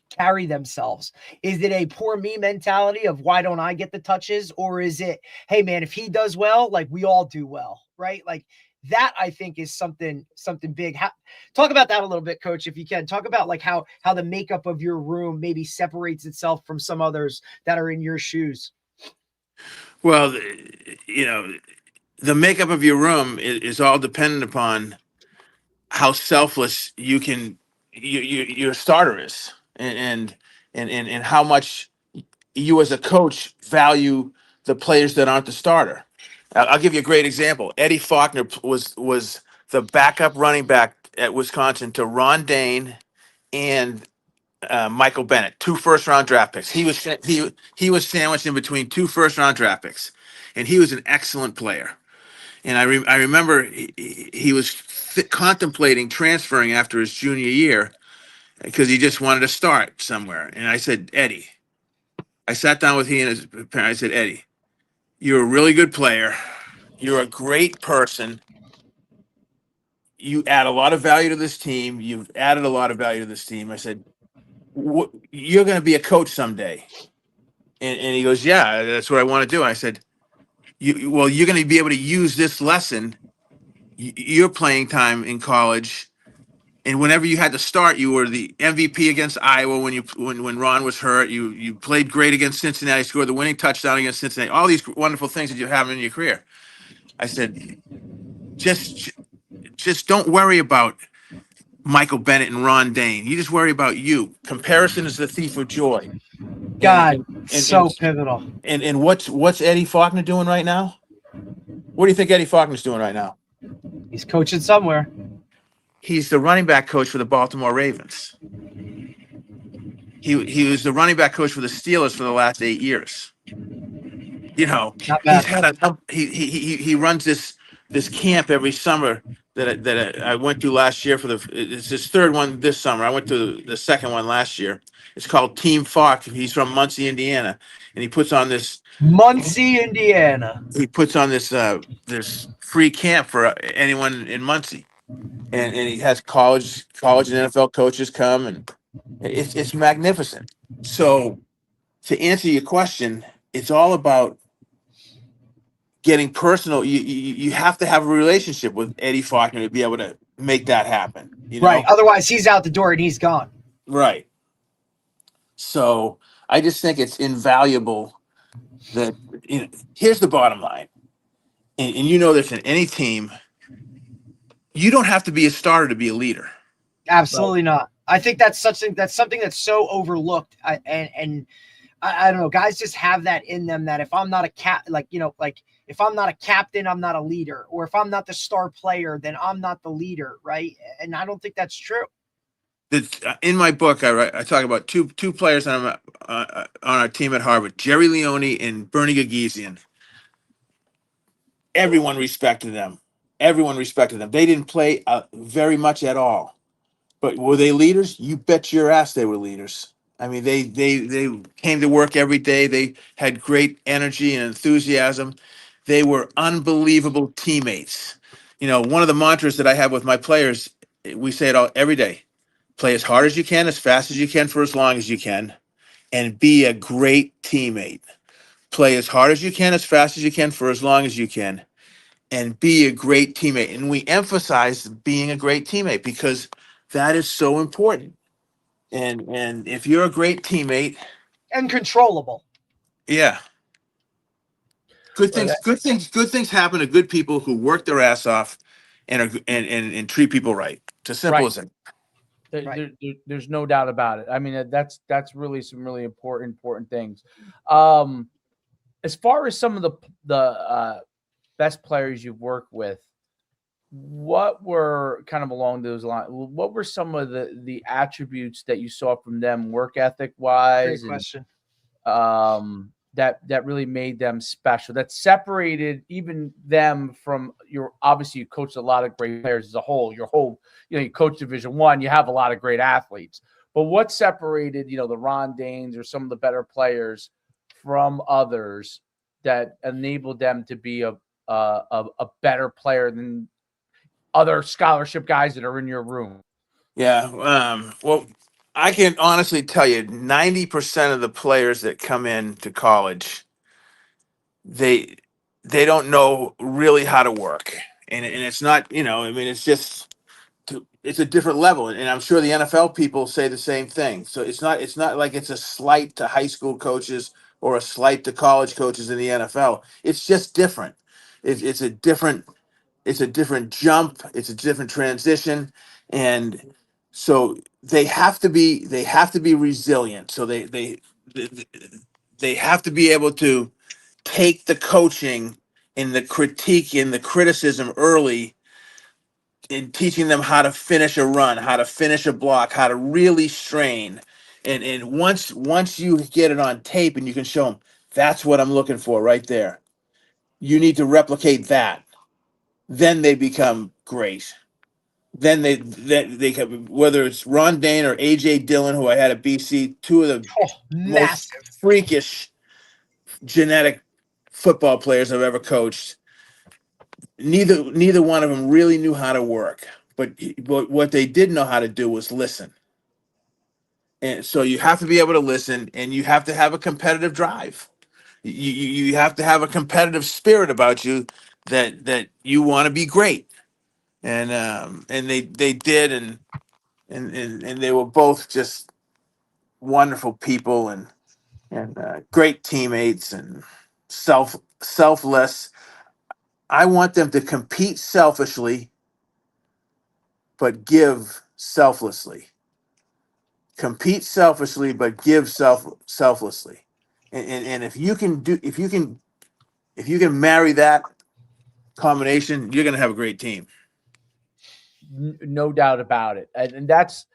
carry themselves? Is it a poor me mentality of why don't I get the touches? Or is it, hey man, if he does well, like, we all do well, right? Like, that, I think, is something big. Talk about that a little bit, Coach, if you can. Talk about like how the makeup of your room maybe separates itself from some others that are in your shoes. Well, the makeup of your room is all dependent upon how selfless your starter is, and how much you as a coach value the players that aren't the starter. I'll give you a great example. Eddie Faulkner was the backup running back at Wisconsin to Ron Dane and Michael Bennett, 2 first-round draft picks. He was sandwiched in between 2 first-round draft picks, and he was an excellent player. And I remember he was contemplating transferring after his junior year because he just wanted to start somewhere. And I said, Eddie, I sat down with he and his parents. I said, Eddie, you're a really good player. You're a great person. You add a lot of value to this team. You've added a lot of value to this team. I said, you're going to be a coach someday. And he goes, yeah, that's what I want to do. And I said, well, you're going to be able to use this lesson, your playing time in college. And whenever you had to start, you were the MVP against Iowa when Ron was hurt. You played great against Cincinnati, scored the winning touchdown against Cincinnati. All these wonderful things that you have in your career. I said, just don't worry about Michael Bennett and Ron Dane. You just worry about you. Comparison is the thief of joy. God, so pivotal. And what's Eddie Faulkner doing right now? What do you think Eddie Faulkner's doing right now? He's coaching somewhere. He's the running back coach for the Baltimore Ravens. He was the running back coach for the Steelers for the last 8 years. Not bad. He's had he runs this camp every summer that I went to last year it's his 3rd one this summer. I went to the 2nd one last year. It's called Team Falk. He's from Muncie, Indiana, and he puts on this Muncie, Indiana. He puts on this free camp for anyone in Muncie, and he has college and NFL coaches come, and it's magnificent. So to answer your question, it's all about getting personal. You have to have a relationship with Eddie Faulkner to be able to make that happen. Right. Otherwise, he's out the door and he's gone. Right. So I just think it's invaluable that here's the bottom line, and this in any team. You don't have to be a starter to be a leader. Absolutely not. I think that's something that's so overlooked. And I don't know, guys just have that in them, that if I'm not a if I'm not a captain, I'm not a leader, or if I'm not the star player, then I'm not the leader, right? And I don't think that's true. In my book, I talk about two players on our team at Harvard, Jerry Leone and Bernie Gagizian. Everyone respected them. They didn't play very much at all. But were they leaders? You bet your ass they were leaders. I mean, they came to work every day. They had great energy and enthusiasm. They were unbelievable teammates. One of the mantras that I have with my players, we say it every day: play as hard as you can, as fast as you can, for as long as you can, and be a great teammate. Play as hard as you can, as fast as you can, for as long as you can, and be a great teammate. And we emphasize being a great teammate because that is so important. And if you're a great teammate and controllable, yeah, good things happen to good people who work their ass off and treat people right. It's as simple Right. as that. There's no doubt about it. I mean, that's really some really important things. Um, as far as some of the best players you've worked with, what were kind of along those lines? What were some of the attributes that you saw from them, work ethic Great wise, and question. that really made them special? That separated even them from your. Obviously, you coached a lot of great players as a whole. Your whole, you coach Division One. You have a lot of great athletes. But what separated, the Ron Danes or some of the better players from others that enabled them to be a better player than other scholarship guys that are in your room? Yeah. Well, I can honestly tell you, 90% of the players that come in to college, they they don't know really how to work, and it's not, I mean, it's just it's a different level, and I'm sure the NFL people say the same thing. So it's not like it's a slight to high school coaches or a slight to college coaches in the NFL. It's just different. It's a different jump. It's a different transition, and so they have to be resilient. So they, they have to be able to take the coaching and the critique and the criticism early in teaching them how to finish a run, how to finish a block, how to really strain. And once you get it on tape and you can show them, that's what I'm looking for right there. You need to replicate that. Then they become great. Then they can, whether it's Ron Dane or AJ Dillon, who I had at BC, two of the Oh, most massive. freakish genetic football players I've ever coached. Neither one of them really knew how to work, but what they did know how to do was listen. And so you have to be able to listen, and you have to have a competitive drive. You have to have a competitive spirit about you that you want to be great. And they did, and they were both just wonderful people and great teammates and selfless. I want them to compete selfishly but give selflessly. Compete selfishly but give selflessly. And if you can marry that combination, you're going to have a great team. No doubt about it, and that's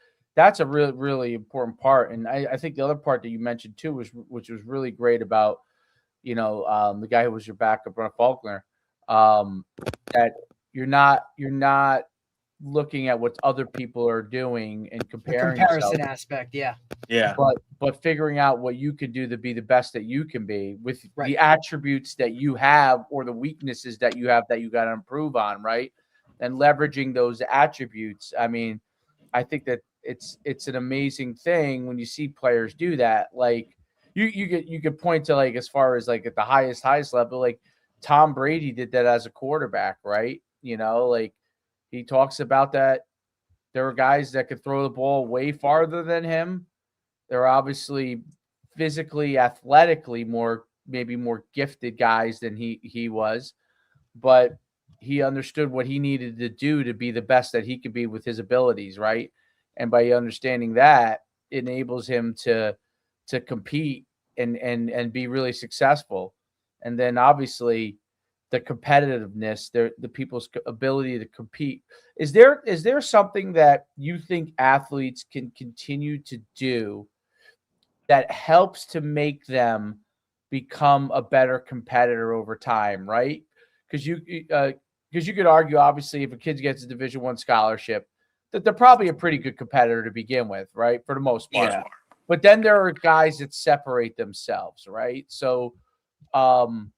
a really important part. And I think the other part that you mentioned too was, which was really great about, the guy who was your backup, Brett Faulkner, um, that you're not looking at what other people are doing and The comparing yourself, comparison aspect. Yeah. Yeah. but figuring out what you can do to be the best that you can be with Right. the attributes that you have or the weaknesses that you have that you got to improve on, right? And leveraging those attributes. I mean, I think that it's an amazing thing when you see players do that. Like you could point to, like, as far as like at the highest level, like Tom Brady did that as a quarterback, right? Like he talks about that. There were guys that could throw the ball way farther than him. They're obviously physically, athletically maybe more gifted guys than he was, but he understood what he needed to do to be the best that he could be with his abilities, right? And by understanding that, it enables him to compete and be really successful. And then obviously the competitiveness, the people's ability to compete. Is there something that you think athletes can continue to do that helps to make them become a better competitor over time, right? Because you could argue, obviously, if a kid gets a Division One scholarship, that they're probably a pretty good competitor to begin with, right? For the most part. Yeah. But then there are guys that separate themselves, right? So, um,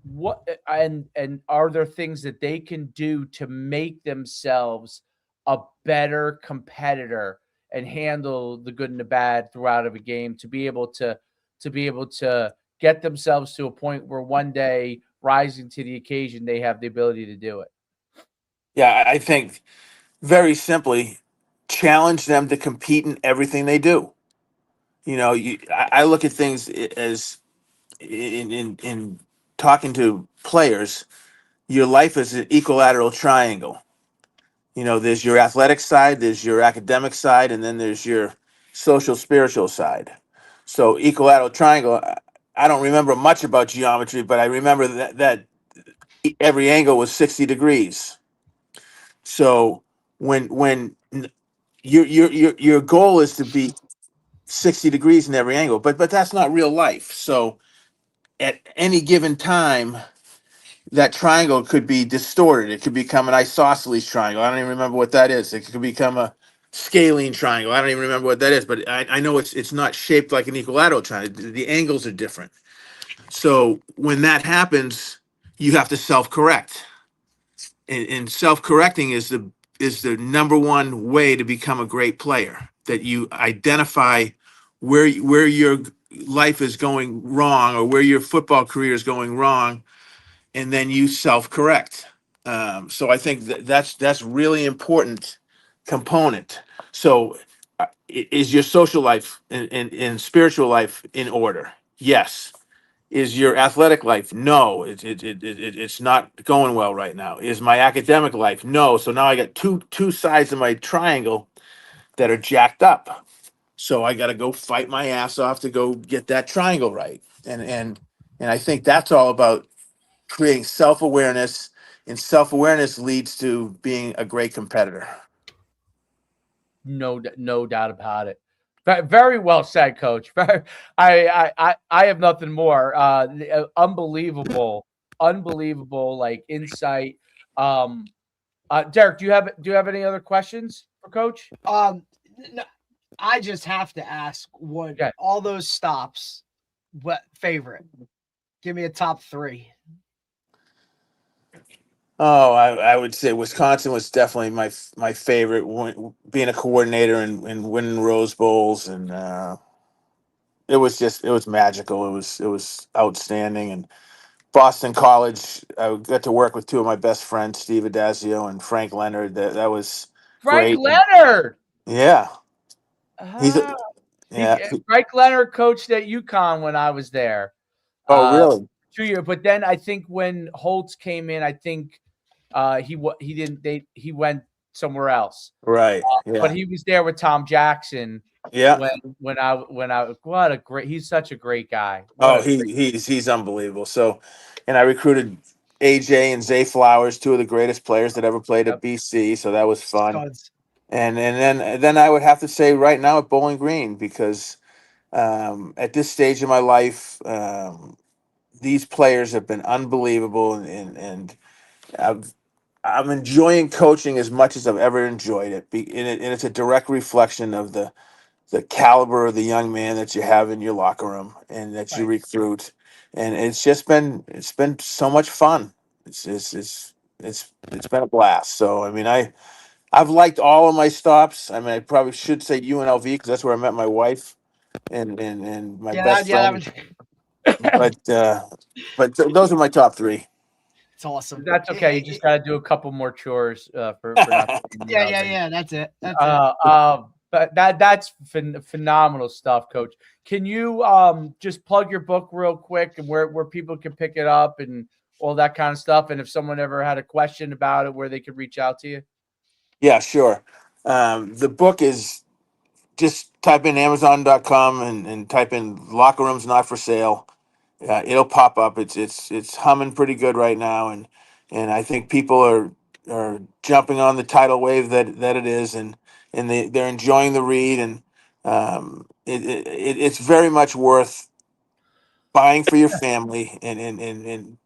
what and are there things that they can do to make themselves a better competitor and handle the good and the bad throughout of a game, to be able to get themselves to a point where one day, rising to the occasion, they have the ability to do it? Yeah, I think very simply challenge them to compete in everything they do. I look at things as in talking to players. Your life is an equilateral triangle. there's your athletic side, there's your academic side, and then there's your social spiritual side. So equilateral triangle, I don't remember much about geometry, but I remember that every angle was 60 degrees. So when your goal is to be 60 degrees in every angle, but that's not real life. So at any given time, that triangle could be distorted. It could become an isosceles triangle. I don't even remember what that is. It could become a scalene triangle. I don't even remember what that is, but I know it's not shaped like an equilateral triangle. The angles are different. So when that happens, you have to self-correct. And self-correcting is the number one way to become a great player. That you identify where your life is going wrong, or where your football career is going wrong, and then you self-correct. So I think that's really important component. So is your social life and spiritual life in order? Yes. Is your athletic life? No, it's not going well right now. Is my academic life? No. So now I got two sides of my triangle that are jacked up. So I got to go fight my ass off to go get that triangle right. And I think that's all about creating self-awareness, and self-awareness leads to being a great competitor. No doubt about it. Very well said, Coach. I have nothing more. Unbelievable, like insight. Derek, do you have any other questions for Coach? No, I just have to ask, what Yeah. all those stops, what favorite? Give me a top 3. Oh, I would say Wisconsin was definitely my favorite. Being a coordinator and winning Rose Bowls, and it was magical. It was outstanding. And Boston College, I got to work with two of my best friends, Steve Adazio and Frank Leonard. That was Frank great. Leonard. Yeah, he's Ah, yeah. Frank Leonard coached at UConn when I was there. Oh, Uh, really? 2 years, but then I think when Holtz came in, I think he didn't he went somewhere else. Right. But Yeah. he was there with Tom Jackson Yeah. when I what a great, he's such a great guy. What Oh, a great, he's unbelievable. So, and I recruited AJ and Zay Flowers, two of the greatest players that ever played at yep. BC. So that was fun. Studs. And then I would have to say right now at Bowling Green, because at this stage of my life, these players have been unbelievable, and I've, I'm enjoying coaching as much as I've ever enjoyed it. And it's a direct reflection of the caliber of the young man that you have in your locker room and that you Right. recruit. And it's been so much fun. It's been a blast. So I mean, I've liked all of my stops. I mean, I probably should say UNLV because that's where I met my wife and my Yeah, best that friend. would. But those are my top three. It's awesome. That's okay. You just got to do a couple more chores for not. Yeah. That's it. That's it. But that's phenomenal stuff, Coach. Can you just plug your book real quick and where people can pick it up and all that kind of stuff? And if someone ever had a question about it, where they could reach out to you? Yeah, sure. The book is, just type in Amazon.com and type in locker rooms not for sale. It'll pop up. It's humming pretty good right now, and I think people are jumping on the tidal wave that it is, and they're enjoying the read, and it's very much worth buying for your family and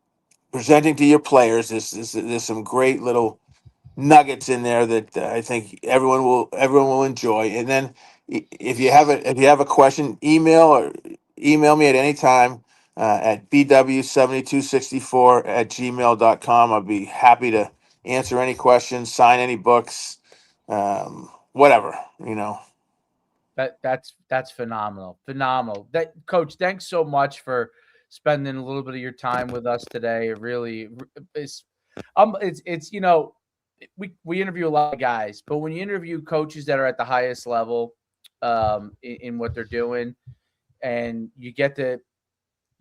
presenting to your players. There's some great little nuggets in there that I think everyone will enjoy. And then if you have a question, email me at any time at bw7264@gmail.com. I'll be happy to answer any questions, sign any books, whatever. That's phenomenal. Phenomenal. That Coach, thanks so much for spending a little bit of your time with us today. It really is it's we interview a lot of guys, but when you interview coaches that are at the highest level in what they're doing, and you get to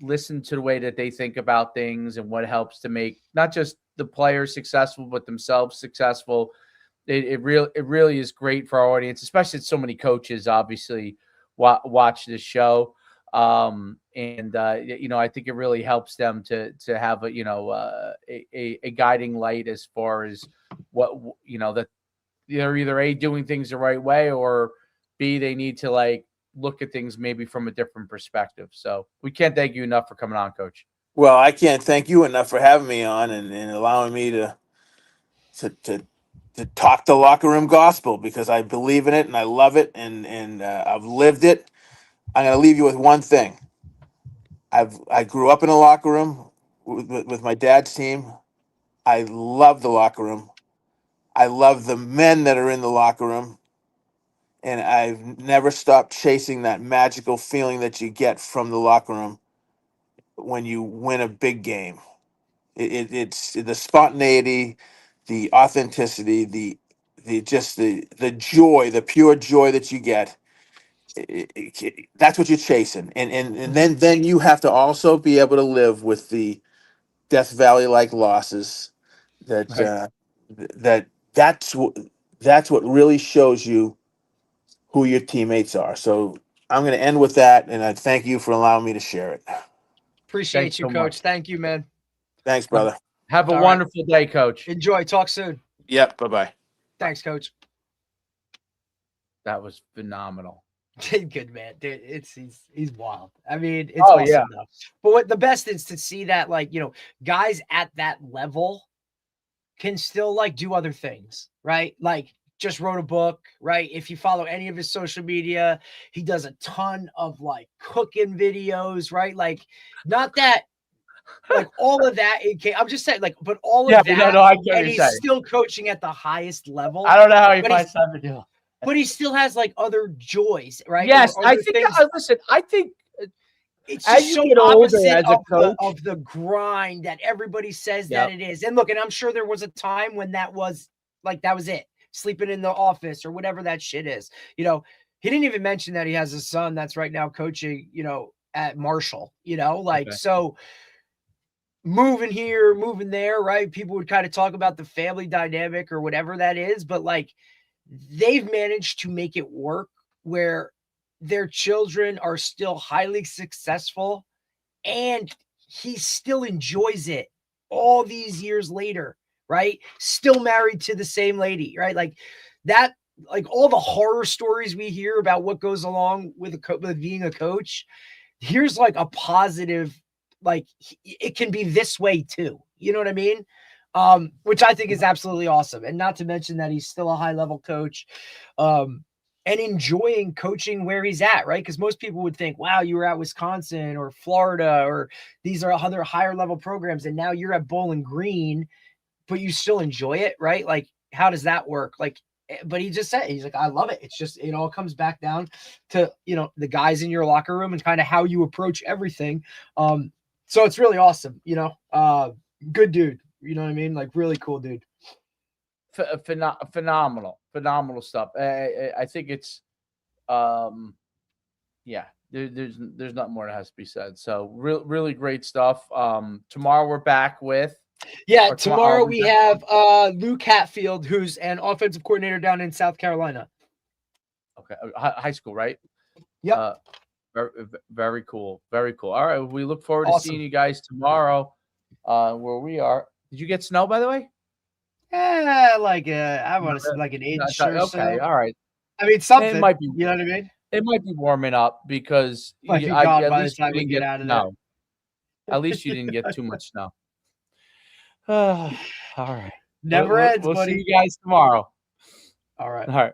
listen to the way that they think about things and what helps to make not just the players successful but themselves successful, it really is great for our audience, especially so many coaches obviously watch this show. And I think it really helps them to have a guiding light as far as what that they're either A, doing things the right way, or B, they need to like look at things maybe from a different perspective. So we can't thank you enough for coming on, Coach. Well, I can't thank you enough for having me on and allowing me to talk the locker room gospel, because I believe in it and I love it, and I've lived it. I'm going to leave you with one thing. I grew up in a locker room with my dad's team. I love the locker room. I love the men that are in the locker room. And I've never stopped chasing that magical feeling that you get from the locker room when you win a big game. It's the spontaneity, the authenticity, the joy, the pure joy that you get. That's what you're chasing, and then you have to also be able to live with the Death Valley like losses. That Right. That's what really shows you who your teammates are. So I'm going to end with that, and I thank you for allowing me to share it. Appreciate Thanks you, so much. Coach. Thank you, man. Thanks, brother. Have a All right. wonderful day, Coach. Enjoy. Talk soon. Yep. Bye-bye. Thanks, Coach. That was phenomenal. Good, man. Dude, he's wild. I mean, it's Oh, awesome yeah. though. But what the best is to see that, like, guys at that level can still like do other things, right? Like, just wrote a book, right? If you follow any of his social media, he does a ton of like cooking videos, right? Like, not that like all of that. I'm just saying, like, but all of that, no, I get what and you're he's saying. still coaching at the highest level. I don't know how he But finds time to do it. But he still has like other joys, right? Yes, Or I other think. things. Listen, I think It's as just you so get older opposite as a coach, of the grind that everybody says Yep. that it is. And look, and I'm sure there was a time when that was it, sleeping in the office or whatever that shit is. He didn't even mention that he has a son that's right now coaching, at Marshall, Okay. so moving here, moving there, right? People would kind of talk about the family dynamic or whatever that is, but like they've managed to make it work where their children are still highly successful and he still enjoys it all these years later, right? Still married to the same lady, right? Like that, like all the horror stories we hear about what goes along with with being a coach. Here's like a positive, like it can be this way too. You know what I mean? Which I think is absolutely awesome. And not to mention that he's still a high level coach. And enjoying coaching where he's at, right? Because most people would think, wow, you were at Wisconsin or Florida, or these are other higher level programs, and now you're at Bowling Green, but you still enjoy it, right? Like, how does that work? Like, but he just said, he's like, I love it. It's just, it all comes back down to, the guys in your locker room and kind of how you approach everything. So it's really awesome, good dude. You know what I mean? Like, really cool dude. Phenomenal stuff. I think it's, yeah. There's nothing more that has to be said. So really great stuff. Tomorrow we're back with. Yeah, tomorrow we have Luke Hatfield, who's an offensive coordinator down in South Carolina. Okay, high school, right? Yep. Very, very cool. Very cool. All right, we look forward to seeing you guys tomorrow. Where we are. Did you get snow, by the way? Yeah, like I want to say like an inch or so. Okay, all right. I mean, something. It might be. You know what I mean? It might be warming up because Might be at gone by the least time you we didn't get out of there. snow. At least you didn't get too much snow. All right. Never ends, we'll buddy. see you guys tomorrow. All right. All right.